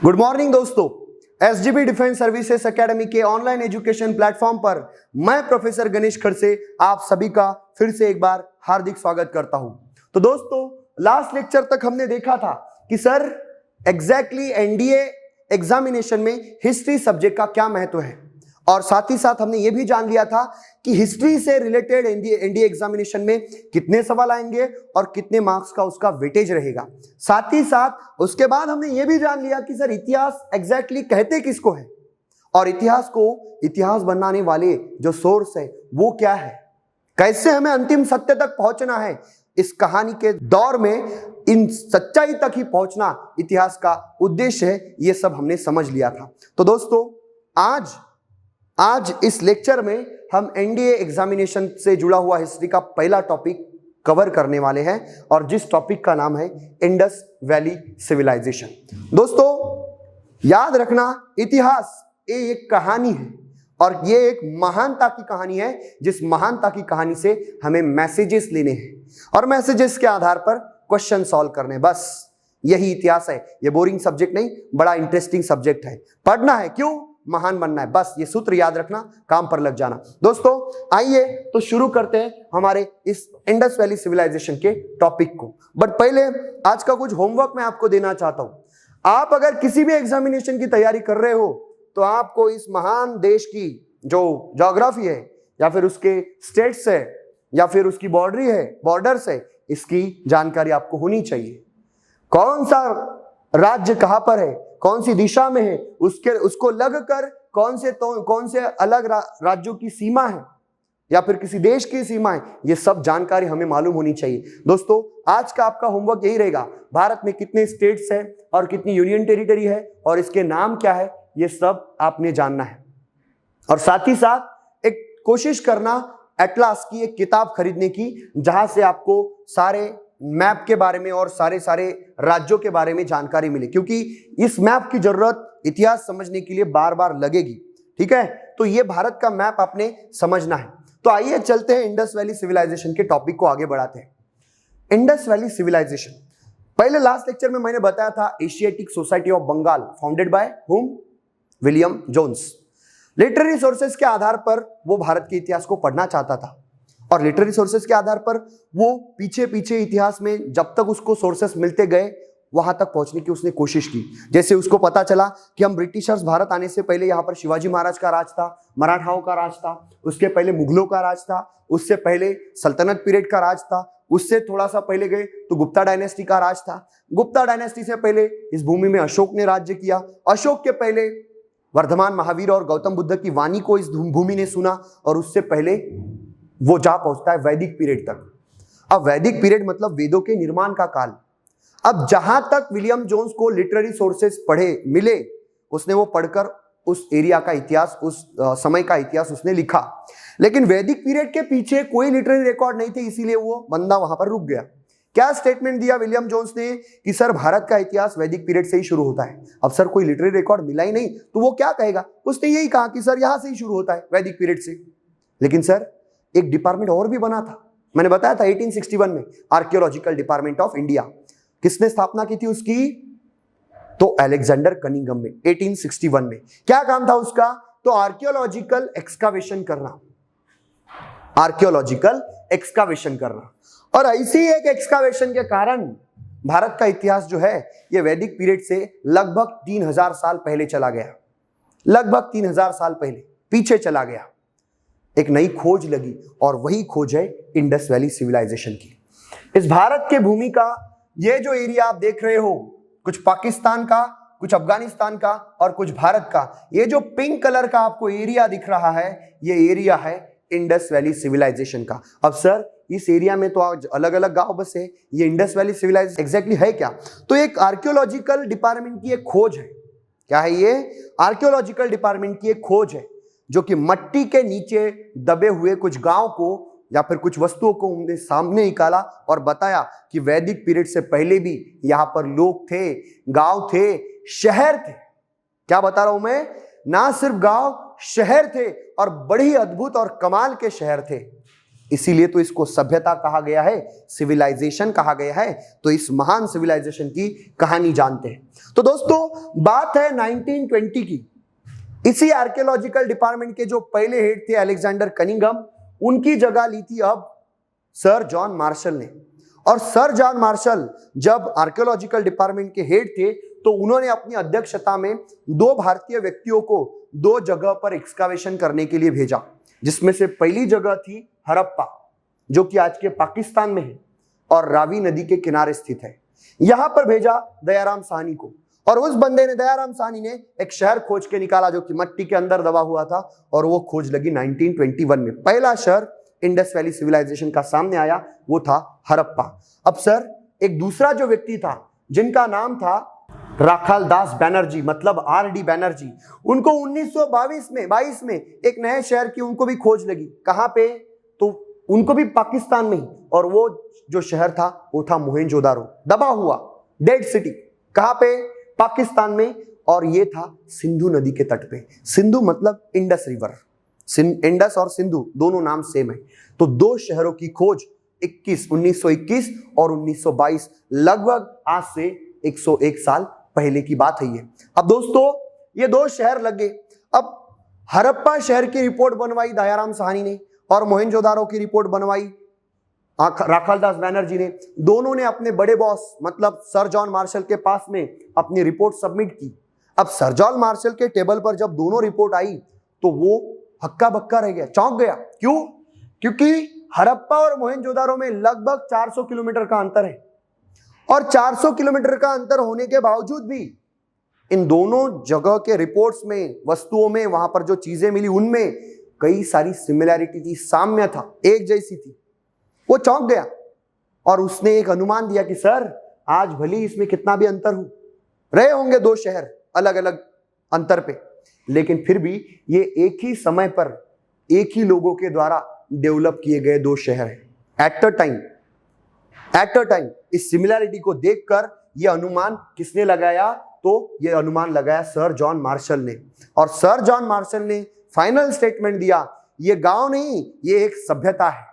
Good morning दोस्तों, SGB defence services academy के online education platform पर मैं प्रोफेसर गणेश खड़से आप सभी का फिर से एक बार हार्दिक स्वागत करता हूं। तो दोस्तों, लास्ट लेक्चर तक हमने देखा था कि सर एग्जैक्टली एनडीए एग्जामिनेशन में हिस्ट्री सब्जेक्ट का क्या महत्व है, और साथ ही साथ हमने ये भी जान लिया था कि हिस्ट्री से रिलेटेड एनडीए एग्जामिनेशन में कितने सवाल आएंगे और कितने मार्क्स का उसका वेटेज रहेगा। साथ ही साथ उसके बाद हमने ये भी जान लिया कि सर इतिहास एग्जैक्टली कहते किसको है, और इतिहास को इतिहास बनाने वाले जो सोर्स है वो क्या है, कैसे हमें अंतिम सत्य तक पहुंचना है। इस कहानी के दौर में इन सच्चाई तक ही पहुंचना इतिहास का उद्देश्य है, ये सब हमने समझ लिया था। तो दोस्तों, आज इस लेक्चर में हम एनडीए एग्जामिनेशन से जुड़ा हुआ हिस्ट्री का पहला टॉपिक कवर करने वाले हैं, और जिस टॉपिक का नाम है इंडस वैली सिविलाइजेशन। दोस्तों, याद रखना, इतिहास ये एक कहानी है, और ये एक महानता की कहानी है, जिस महानता की कहानी से हमें मैसेजेस लेने हैं, और मैसेजेस के आधार पर क्वेश्चन सॉल्व करने। बस यही इतिहास है। ये बोरिंग सब्जेक्ट नहीं, बड़ा इंटरेस्टिंग सब्जेक्ट है। पढ़ना है, क्यों? महान बनना है। बस ये सूत्र याद रखना, काम पर लग जाना। दोस्तों, आइए तो शुरू करते हैं हमारे इस इंडस वैली सिविलाइजेशन के टॉपिक को। बट पहले आज का कुछ होमवर्क मैं आपको देना चाहता हूं। आप अगर किसी भी एग्जामिनेशन की तैयारी कर रहे हो तो आपको इस महान देश की जो ज्योग्राफी है, या फिर उसके स्टेट्स है, या फिर उसकी बॉर्डर्स है, इसकी जानकारी आपको होनी चाहिए। कौन सा राज्य कहां पर है, कौन सी दिशा में है, उसको लगकर कौन से अलग राज्यों की सीमा है, या फिर किसी देश की सीमा है, ये सब जानकारी हमें मालूम होनी चाहिए। दोस्तों, आज का आपका होमवर्क यही रहेगा। भारत में कितने स्टेट्स हैं और कितनी यूनियन टेरिटरी है और इसके नाम क्या है, ये सब आपने जानना है। और साथ ही साथ एक कोशिश करना एटलास की एक किताब खरीदने की, जहां से आपको सारे मैप के बारे में और सारे राज्यों के बारे में जानकारी मिले, क्योंकि इस मैप की जरूरत इतिहास समझने के लिए बार बार लगेगी। ठीक है, तो ये भारत का मैप आपने समझना है। तो आइए चलते हैं इंडस वैली सिविलाइजेशन के टॉपिक को आगे बढ़ाते हैं। इंडस वैली सिविलाइजेशन, पहले लास्ट लेक्चर में मैंने बताया था, Asiatic society of Bengal, founded by whom? William Jones. Literary sources के आधार पर वो भारत के इतिहास को पढ़ना चाहता था, और लिटरेरी सोर्सेस के आधार पर वो पीछे इतिहास में जब तक उसको सोर्सेस मिलते गए, वहां तक पहुंचने की उसने कोशिश की। जैसे उसको पता चला कि हम ब्रिटिशर्स भारत आने से पहले यहाँ पर शिवाजी महाराज का राज था, मराठाओं का राज था, उसके पहले मुगलों का राज था, उससे पहले सल्तनत पीरियड का राज था, उससे थोड़ा सा पहले गए तो गुप्ता डायनेस्टी का राज था, गुप्ता डायनेस्टी से पहले इस भूमि में अशोक ने राज्य किया, अशोक के पहले वर्धमान महावीर और गौतम बुद्ध की वाणी को इस भूमि ने सुना, और उससे पहले वो जा पहुंचता है वैदिक पीरियड तक। अब वैदिक पीरियड मतलब वेदों के निर्माण का काल। अब जहां तक विलियम जोन्स को लिटरेरी सोर्सेस मिले, उसने वो पढ़कर उस एरिया का इतिहास, उस समय का इतिहास उसने लिखा। लेकिन वैदिक पीरियड के पीछे कोई लिटरेरी रिकॉर्ड नहीं थे, इसीलिए वो बंदा वहां पर रुक गया। क्या स्टेटमेंट दिया विलियम जोन्स ने कि सर भारत का इतिहास वैदिक पीरियड से ही शुरू होता है। अब सर कोई लिटरेरी रिकॉर्ड मिला ही नहीं, तो वो क्या कहेगा? उसने यही कहा कि सर यहां से ही शुरू होता है, वैदिक पीरियड से। लेकिन सर एक डिपार्टमेंट और भी बना था, मैंने बताया था 1861 में, आर्कियोलॉजिकल डिपार्टमेंट ऑफ इंडिया। किसने स्थापना की थी उसकी? तो अलेक्जेंडर कनिंघम में 1861 में। क्या काम था उसका? तो आर्कियोलॉजिकल एक्सकावेशन करना, आर्कियोलॉजिकल एक्सकावेशन करना। और ऐसी ही एक एक्सकावेशन के कारण भारत का इतिहास जो है ये वैदिक पीरियड से लगभग 3000 साल पहले चला गया, लगभग 3000 साल पहले पीछे चला गया। एक नई खोज लगी, और वही खोज है इंडस वैली सिविलाइजेशन की। इस भारत के भूमि का ये जो एरिया आप देख रहे हो, कुछ पाकिस्तान का, कुछ अफगानिस्तान का और कुछ भारत का, ये जो पिंक कलर का आपको एरिया दिख रहा है, ये एरिया है इंडस वैली सिविलाइजेशन का। अब सर इस एरिया में तो आज अलग अलग गांव बसे, ये इंडस वैली सिविलाइजेशन एग्जैक्टली है क्या? तो एक आर्कियोलॉजिकल डिपार्टमेंट की एक खोज है। क्या है ये? आर्कियोलॉजिकल डिपार्टमेंट की एक खोज है, जो कि मट्टी के नीचे दबे हुए कुछ गांव को या फिर कुछ वस्तुओं को उनके सामने निकाला और बताया कि वैदिक पीरियड से पहले भी यहां पर लोग थे, गांव थे, शहर थे। क्या बता रहा हूं मैं? ना सिर्फ गांव, शहर थे, और बड़ी अद्भुत और कमाल के शहर थे। इसीलिए तो इसको सभ्यता कहा गया है, सिविलाइजेशन कहा गया है। तो इस महान सिविलाइजेशन की कहानी जानते हैं। तो दोस्तों बात है 1920 की। इसी आर्कियोलॉजिकल डिपार्टमेंट के जो पहले हेड थे अलेक्जेंडर कनिंघम, उनकी जगह ली थी अब सर जॉन मार्शल ने। और सर जॉन मार्शल जब आर्कियोलॉजिकल डिपार्टमेंट के हेड थे तो उन्होंने अपनी अध्यक्षता में 2 भारतीय व्यक्तियों को 2 जगह पर एक्सकावेशन करने के लिए भेजा, जिसमें से पहली जगह थी हड़प्पा, जो कि आज के पाकिस्तान में है और रावी नदी के किनारे स्थित है। यहां पर भेजा दयाराम साहनी को, और उस बंदे ने, दयाराम साहनी ने, एक शहर खोज के निकाला जो कि मिट्टी के अंदर दबा हुआ था, और वो खोज लगी 1921 में। पहला शहर इंडस वैली सिविलाइजेशन का सामने आया, वो था हड़प्पा। अब सर एक दूसरा जो व्यक्ति था जिनका नाम था राखालदास बैनर्जी, मतलब आर.डी. बैनर्जी, उनको 1922 में एक नए शहर की उनको भी खोज लगी। कहां पे? तो उनको भी पाकिस्तान में ही, और वो जो शहर था वो था मोहेंजोदारो, दबा हुआ डेड सिटी। कहां पे? पाकिस्तान में। और ये था सिंधु नदी के तट पे। सिंधु मतलब इंडस रिवर, इंडस और सिंधु दोनों नाम सेम है। तो 2 शहरों की खोज 1921 और 1922, लगभग आज से 101 साल पहले की बात है ये। अब दोस्तों ये 2 शहर लगे। अब हड़प्पा शहर की रिपोर्ट बनवाई दयाराम साहनी ने, और मोहेंजोदारो की रिपोर्ट बनवाई राखालदास बैनर्जी ने। दोनों ने अपने बड़े बॉस मतलब सर जॉन मार्शल के पास में अपनी रिपोर्ट सबमिट की। अब सर जॉन मार्शल के टेबल पर जब दोनों रिपोर्ट आई तो वो हक्का बक्का रह गया, चौंक गया। क्यों? क्योंकि हड़प्पा और मोहेंजोदारो में लगभग 400 किलोमीटर का अंतर है, और 400 किलोमीटर का अंतर होने के बावजूद भी इन दोनों जगह के रिपोर्ट्स में, वस्तुओं में, वहां पर जो चीजें मिली उनमें कई सारी सिमिलैरिटी थी, साम्य था, एक जैसी थी। वो चौंक गया और उसने एक अनुमान दिया कि सर आज भले इसमें कितना भी अंतर हो, रहे होंगे 2 शहर अलग अलग अंतर पे, लेकिन फिर भी ये एक ही समय पर एक ही लोगों के द्वारा डेवलप किए गए 2 शहर हैं। एट अ टाइम इस सिमिलैरिटी को देखकर यह अनुमान किसने लगाया? तो यह अनुमान लगाया सर जॉन मार्शल ने। और सर जॉन मार्शल ने फाइनल स्टेटमेंट दिया, यह गांव नहीं, यह एक सभ्यता है।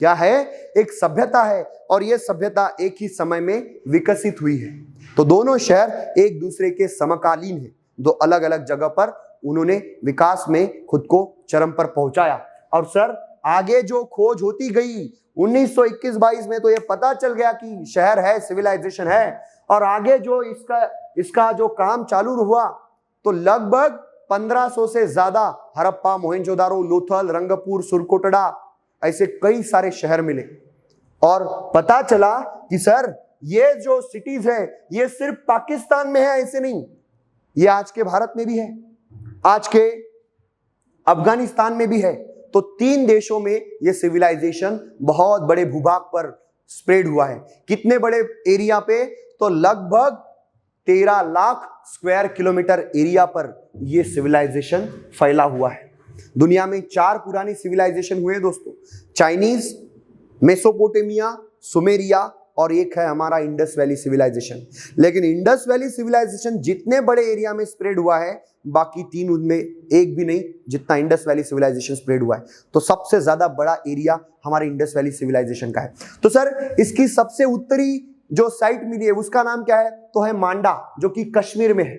क्या है? एक सभ्यता है, और यह सभ्यता एक ही समय में विकसित हुई है। तो दोनों शहर एक दूसरे के समकालीन हैं, 2 अलग अलग जगह पर उन्होंने विकास में खुद को चरम पर पहुंचाया। और सर आगे जो खोज होती गई 1921-22 में तो ये पता चल गया कि शहर है, सिविलाइजेशन है। और आगे जो इसका जो काम चालू हुआ तो लगभग 1500 से ज्यादा हड़प्पा, मोहेंजोदारो, लोथल, रंगपुर, सुरकोटड़ा, ऐसे कई सारे शहर मिले। और पता चला कि सर ये जो सिटीज है ये सिर्फ पाकिस्तान में है, ऐसे नहीं, ये आज के भारत में भी है, आज के अफगानिस्तान में भी है। तो 3 देशों में ये सिविलाइजेशन बहुत बड़े भूभाग पर स्प्रेड हुआ है। कितने बड़े एरिया पे? तो लगभग 13 लाख स्क्वायर किलोमीटर एरिया पर ये सिविलाइजेशन फैला हुआ है। दुनिया में 4 पुरानी सिविलाइजेशन हुए दोस्तों, चाइनीज, मेसोपोटामिया, सुमेरिया, और एक है हमारा इंडस वैली सिविलाइजेशन। लेकिन इंडस वैली सिविलाइजेशन जितने बड़े एरिया में स्प्रेड हुआ है, बाकी 3 उनमें एक भी नहीं जितना इंडस वैली सिविलाइजेशन स्प्रेड हुआ है। तो सबसे ज्यादा बड़ा एरिया हमारे इंडस वैली सिविलाइजेशन का है। तो सर इसकी सबसे उत्तरी जो साइट मिली है उसका नाम क्या है? तो है मांडा, जो कि कश्मीर में है।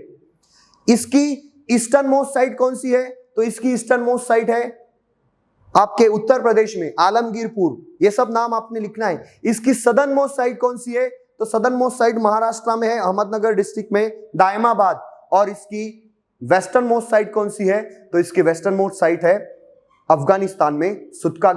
इसकी ईस्टर्न मोस्ट साइट कौन सी है? तो इसकी ईस्टर्न मोस्ट साइट है आपके उत्तर प्रदेश में आलमगीरपुर। ये सब नाम आपने लिखना है। इसकी सदर्न मोस्ट साइट कौन सी है? तो सदर्न मोस्ट साइट महाराष्ट्र में है, अहमदनगर डिस्ट्रिक्ट में दायमाबाद। और इसकी वेस्टर्न मोस्ट साइट कौन सी है? तो इसकी वेस्टर्न मोस्ट साइट है अफगानिस्तान में सुतका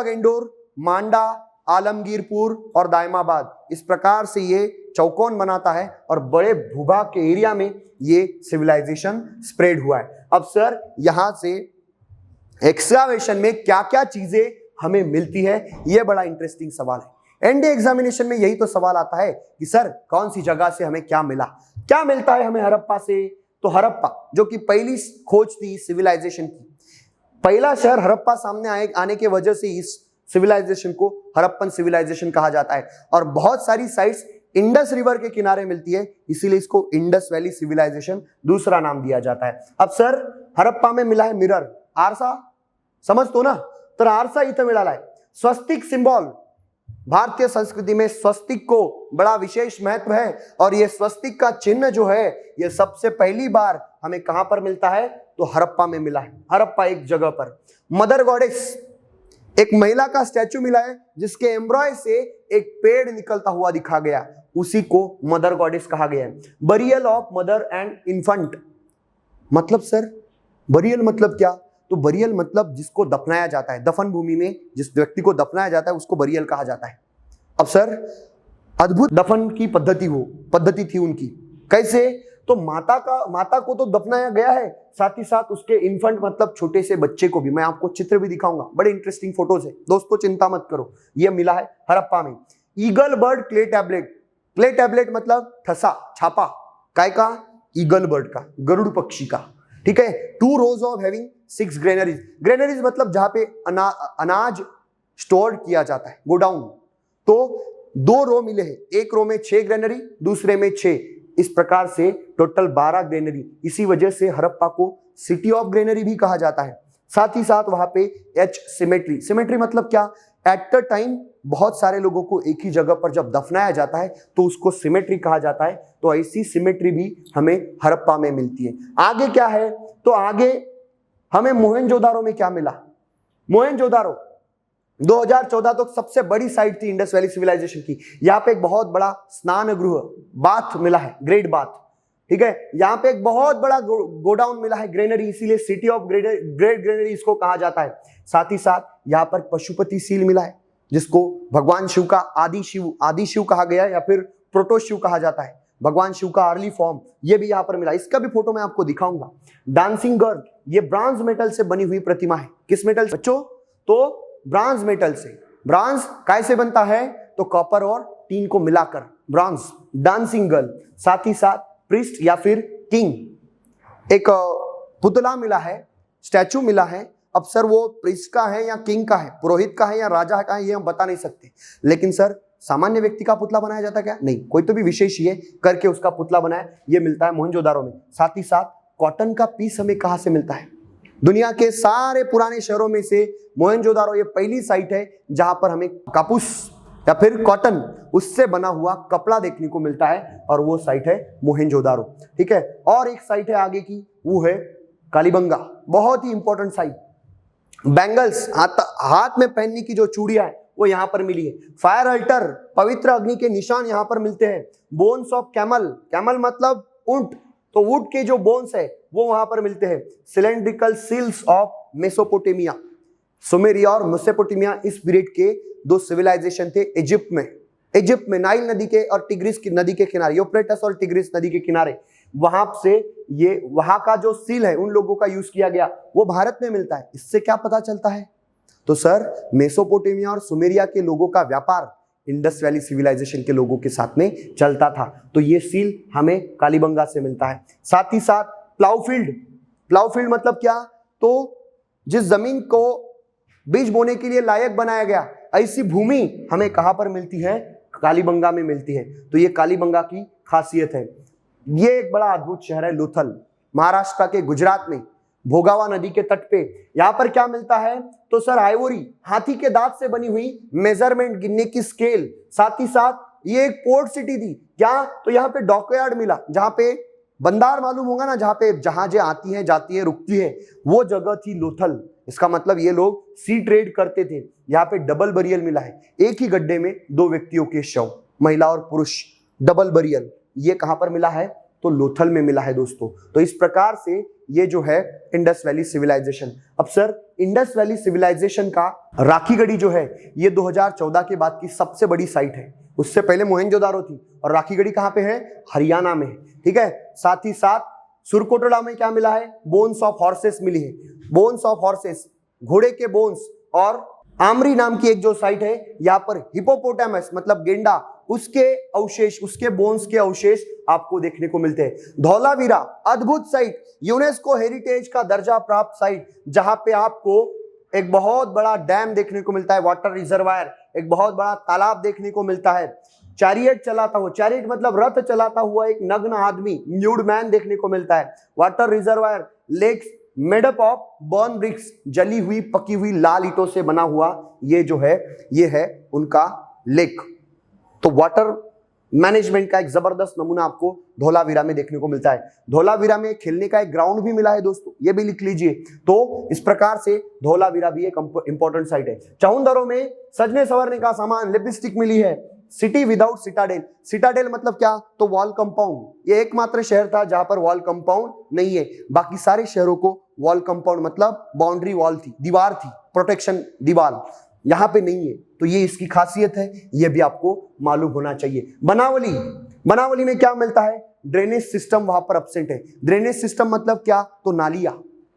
गेंडोर, मांडा, आलमगीरपुर और दायमाबाद। इस प्रकार से ये चौकोन बनाता है और बड़े भूभाग के एरिया में ये सिविलाइजेशन स्प्रेड हुआ है। अब सर यहां से एक्सकावेशन में क्या क्या चीजें हमें मिलती है, यह बड़ा इंटरेस्टिंग सवाल है। एनडीए एग्जामिनेशन में यही तो सवाल आता है कि सर कौन सी जगह से हमें क्या मिला, क्या मिलता है हमें हड़प्पा से? तो हड़प्पा जो कि पहली खोज थी सिविलाइजेशन की, पहला शहर हड़प्पा सामने आने के वजह से इस सिविलाइजेशन को हड़प्पन सिविलाइजेशन कहा जाता है। और बहुत सारी साइट्स इंडस रिवर के किनारे मिलती है, इसीलिए इसको इंडस वैली सिविलाइजेशन दूसरा नाम दिया जाता है। अब सर हड़प्पा में मिला है मिरर, आरसा, समझ तो ना, तर आरसा इथं मिळालाय. स्वस्तिक सिंबल, भारतीय संस्कृति में स्वस्तिक को बड़ा विशेष महत्व है और ये स्वस्तिक का चिन्ह जो है ये सबसे पहली बार हमें कहां पर मिलता है? तो हड़प्पा में मिला है. हड़प्पा एक जगह पर. मदर गॉडेस, एक महिला का स्टैचू मिला है जिसके एम्ब्रॉय से एक पेड़ निकलता हुआ दिखा गया, उसी को मदर गॉडेस कहा गया है. Burial of mother and infant, मतलब सर बरियल मतलब क्या? तो बरियल मतलब जिसको दफनाया जाता है, दफन भूमि में जिस व्यक्ति को दफनाया जाता है उसको बरियल कहा जाता है. अब सर अद्भुत दफन की पद्धति थी उनकी. कैसे? तो माता को तो दफनाया गया है, साथ ही साथ उसके इन्फेंट मतलब छोटे से बच्चे को भी. मैं आपको चित्र भी दिखाऊंगा, बड़े इंटरेस्टिंग फोटोज है दोस्तों, चिंता मत करो. यह मिला है हड़प्पा में. Eagle bird clay tablet, clay tablet मतलब ठसा छापा, काय का? ईगल बर्ड का, गरुड़ पक्षी का. ठीक है. 2 rows of having 6 granaries. Granaries मतलब जहां पे अनाज स्टोर किया जाता है, गोडाउन. तो 2 रो मिले हैं, एक रो में 6 ग्रेनरी, दूसरे में 6. इस प्रकार से टोटल 12 ग्रेनरी. इसी वजह से हड़प्पा को सिटी ऑफ ग्रेनरी भी कहा जाता है. साथ ही साथ वहां पे एच सिमेट्री, सिमेट्री मतलब क्या? एट द टाइम बहुत सारे लोगों को एक ही जगह पर जब दफनाया जाता है तो उसको सिमेट्री कहा जाता है. तो ऐसी सिमेट्री भी हमें हड़प्पा में मिलती है. आगे क्या है? तो आगे हमें मोहनजोदारो में क्या मिला? मोहनजोदारो 2014 तक सबसे बड़ी साइट थी इंडस वैली सिविलाइजेशन की. यहाँ पे एक बहुत बड़ा स्नान गृह, बाथ मिला है, ग्रेट बाथ. ठीक है. यहाँ पे एक बहुत बड़ा गोडाउन मिला है, ग्रेनरी, इसीलिए सिटी ऑफ ग्रेट ग्रेनरी इसको कहा जाता है. साथ ही साथ यहाँ पर पशुपति सील मिला है जिसको भगवान शिव का आदि शिव कहा गया या फिर प्रोटो शिव कहा जाता है. भगवान शिव का अर्ली फॉर्म ये भी यहाँ पर मिला. इसका भी फोटो मैं आपको दिखाऊंगा. डांसिंग गर्ल, ये ब्रॉन्ज मेटल से बनी हुई प्रतिमा है. किस मेटल से बच्चों? तो ब्रॉन्ज मेटल से. ब्रॉन्ज कैसे बनता है? तो कॉपर और टीन को मिलाकर ब्रॉन्ज. Dancing girl. साथ ही साथ प्रिस्ट या फिर किंग, एक पुतला मिला है, स्टैचू मिला है. अब सर वो प्रिस्ट का है या किंग का है, पुरोहित का है या राजा का है, ये हम बता नहीं सकते. लेकिन सर सामान्य व्यक्ति का पुतला बनाया जाता क्या? नहीं, कोई तो भी विशेष ये करके उसका पुतला बनाया. ये मिलता है मोहनजोदारो में. साथ ही साथ कॉटन का पीस हमें कहां से मिलता है? दुनिया के सारे पुराने शहरों में से मोहनजोदारो ये पहली साइट है जहां पर हमें कापूस या फिर कॉटन उससे बना हुआ कपड़ा देखने को मिलता है, और वो साइट है मोहनजोदारो. ठीक है. और एक साइट है आगे की, वो है कालीबंगा, बहुत ही इंपॉर्टेंट साइट. बैंगल्स, हाथ में पहनने की जो चूड़ियां है वो यहां पर मिली है. फायर अल्टर, पवित्र अग्नि के निशान यहां पर मिलते हैं. बोन्स ऑफ कैमल, कैमल मतलब ऊंट, तो ऊंट के जो बोन्स है वो वहां पर मिलते हैं. Cylindrical seals of Mesopotamia, Sumeria और मेसोपोटामिया इस पीरियड के 2 सिविलाइजेशन थे इजिप्ट में नाइल नदी के और टिग्रिस की नदी के किनारे, यूफ्रेटस और टिग्रिस नदी के किनारे, वहां से ये वहां का जो सील है उन लोगों का यूज किया गया, वो भारत में मिलता है. इससे क्या पता चलता है? तो सर मेसोपोटामिया और सुमेरिया के लोगों का व्यापार इंडस वैली सिविलाइजेशन के लोगों के साथ में चलता था. तो ये सील हमें कालीबंगा से मिलता है. साथ ही साथ प्लाउफील्ड, प्लाउफील्ड मतलब क्या? तो जिस जमीन को बीज बोने के लिए लायक बनाया गया, ऐसी भूमि हमें कहां पर मिलती है? कालीबंगा में मिलती है. तो ये कालीबंगा की खासियत है. ये एक बड़ा अद्भुत शहर है लोथल, महाराष्ट्र के गुजरात में, भोगावा नदी के तट पे. यहां पर क्या मिलता है? तो सर आइवोरी, हाथी के दांत से बनी हुई मेजरमेंट गिनने की स्केल. साथ ही साथ ये एक पोर्ट सिटी थी. क्या? तो यहाँ पे डॉकयार्ड मिला, जहां पे बंदर मालूम होगा ना, जहां पे जहाजें आती हैं, जाती है, रुकती है, वो जगह थी लोथल. इसका मतलब ये लोग सी ट्रेड करते थे. यहाँ पे डबल बरियल मिला है, एक ही गड्ढे में 2 व्यक्तियों के शव, महिला और पुरुष, डबल बरियल. ये कहां पर मिला है? तो लोथल में मिला है दोस्तों. तो इस प्रकार से ये जो है इंडस वैली सिविलाइजेशन. अब सर इंडस वैली सिविलाइजेशन का राखीगढ़ी जो है ये 2014 के बाद की सबसे बड़ी साइट है. उससे पहले मोहनजोदारो थी, और राखीगढ़ी कहां पे है? हरियाणा में. ठीक है. साथ ही साथ सुरकोटला में क्या मिला है? बोन्स ऑफ हॉर्सेस मिली है. बोन्स ऑफ हॉर्सेस, घोड़े के बोन्स. और आमरी नाम की एक जो साइट है, यहाँ पर हिपोपोटामस मतलब गेंडा, उसके अवशेष, उसके बोन्स के अवशेष आपको देखने को मिलते हैं. धौलावीरा, अद्भुत साइट, यूनेस्को हेरिटेज का दर्जा प्राप्त साइट, जहां पे आपको एक बहुत बड़ा डैम देखने को मिलता है, वाटर रिजर्वायर, एक बहुत बड़ा तालाब देखने को मिलता है. चैरियट चलाता हुआ, चैरियट मतलब रथ चलाता हुआ एक नग्न आदमी, न्यूड मैन देखने को मिलता है. Water reservoir, lakes, made up of burn bricks, जली हुई पकी हुई लाल ईंटों से बना हुआ ये जो है ये है उनका लेक। तो वाटर मैनेजमेंट का एक जबरदस्त नमूना आपको धोलावीरा में देखने को मिलता है। धोलावीरा में खेलने का एक ग्राउंड भी मिला है दोस्तों, ये भी लिख लीजिए। तो इस प्रकार से धोलावीरा भी एक इंपॉर्टेंट साइट है। चाउंदरो में सजने संवरने का सामान, लिपस्टिक मिली है। सिटी विदाउट सिटाडेल, सिटाडेल मतलब क्या, तो वॉल कंपाउंड। ये एकमात्र शहर था जहां पर वॉल कंपाउंड नहीं है, बाकी सारे शहरों को वॉल कंपाउंड मतलब बाउंड्री वॉल थी, दीवार थी, प्रोटेक्शन दीवार, यहां पे नहीं है। तो ये इसकी खासियत है, ये भी आपको मालूम होना चाहिए। बनावली, बनावली में क्या मिलता है, ड्रेनेज सिस्टम वहां पर एब्सेंट है। ड्रेनेज सिस्टम मतलब क्या, तो नालियां,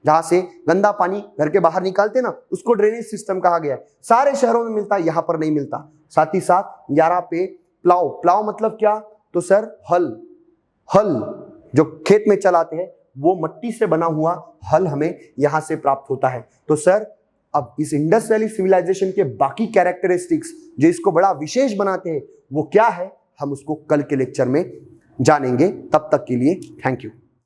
जहां से गंदा पानी घर के बाहर निकालते ना, उसको ड्रेनेज सिस्टम कहा गया है। सारे शहरों में मिलता है, यहां पर नहीं मिलता। साथ ही साथ 11 पे प्लाव, प्लाव मतलब क्या, तो सर हल, हल जो खेत में चलाते हैं वो मट्टी से बना हुआ हल हमें यहां से प्राप्त होता है। तो सर अब इस इंडस वैली सिविलाइजेशन के बाकी कैरेक्टरिस्टिक्स जो इसको बड़ा विशेष बनाते हैं वो क्या है, हम उसको कल के लेक्चर में जानेंगे। तब तक के लिए थैंक यू।